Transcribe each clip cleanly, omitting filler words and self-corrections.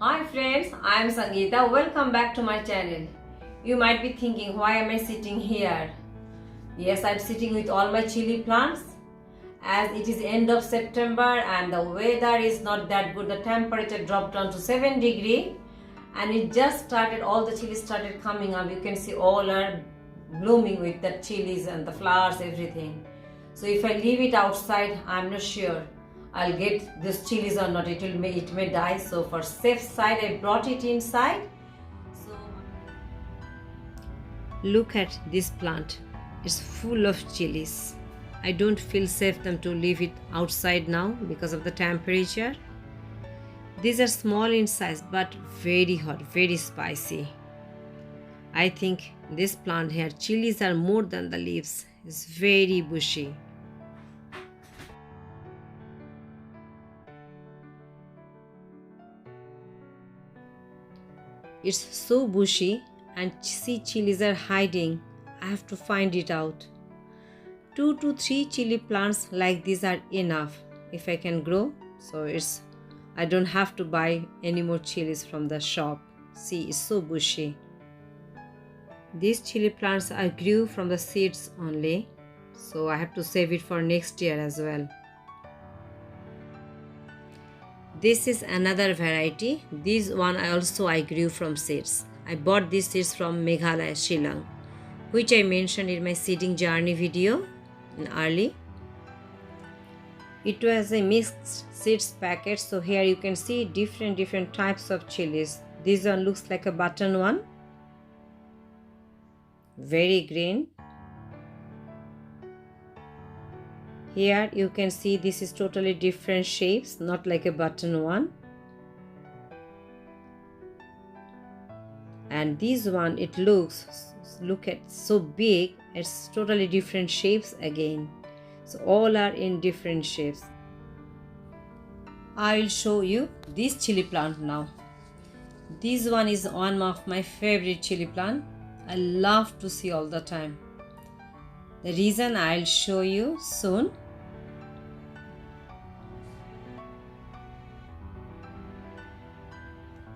Hi friends, I am Sangita. Welcome back to my channel. You might be thinking, why am I sitting here? Yes, I am sitting with all my chili plants as it is end of September and the weather is not that good. The temperature dropped down to 7 degrees and it just started, all the chilies started coming up. You can see all are blooming with the chilies and the flowers, everything. So if I leave it outside, I am not sure I'll get this chilies or not. It may die. So for safe side, I brought it inside. So look at this plant. It's full of chilies. I don't feel safe them to leave it outside now because of the temperature. These are small in size but very hot, very spicy. I think this plant here, chilies are more than the leaves. It's very bushy. It's so bushy and see chilies are hiding. I have to find it out. 2 to 3 chili plants like these are enough if I can grow. So I don't have to buy any more chilies from the shop. See, it's so bushy. These chili plants I grew from the seeds only. So I have to save it for next year as well. This is another variety. This one I grew from seeds. I bought these seeds from Meghalaya, Shillong, which I mentioned in my seeding journey video in early. It was a mixed seeds packet. So here you can see different types of chilies. This one looks like a button one. Very green. Here you can see this is totally different shapes, not like a button one. And this one, look at so big, it's totally different shapes again. So all are in different shapes. I will show you this chili plant now. This one is one of my favorite chili plant. I love to see all the time. The reason I'll show you soon.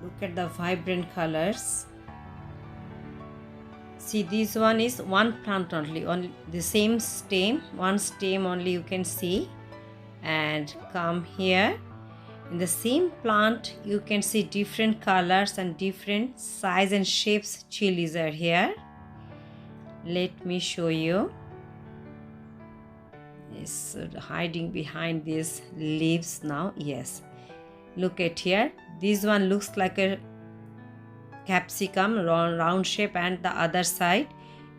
Look at the vibrant colors. See, this one is one plant only, on the same stem, one stem only you can see. And come here. In the same plant, you can see different colors and different size and shapes chilies are here. Let me show you. It's hiding behind these leaves now. Yes, look at here. This one looks like a capsicum, round shape, and the other side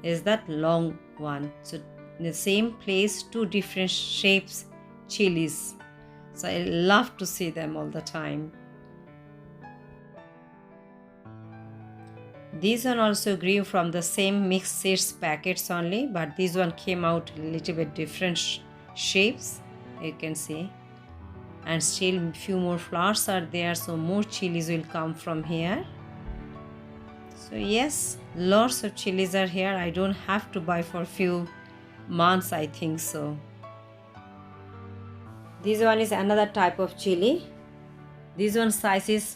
is that long one. So in the same place, 2 different shapes chilies. So I love to see them all the time. This one also grew from the same mixed seeds packets only, but this one came out a little bit different shapes, you can see. And still few more flowers are there, so more chilies will come from here. So yes, lots of chilies are here. I don't have to buy for few months, I think so. This one is another type of chili. This one size is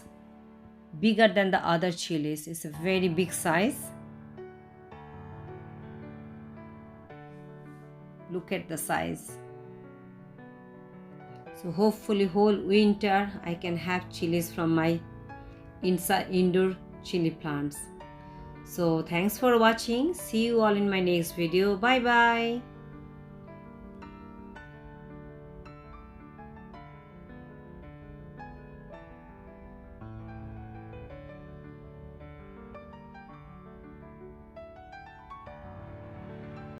bigger than the other chilies. It's a very big size. Look at the size. So hopefully whole winter I can have chilies from my indoor chili plants. So thanks for watching. See you all in my next video. Bye bye.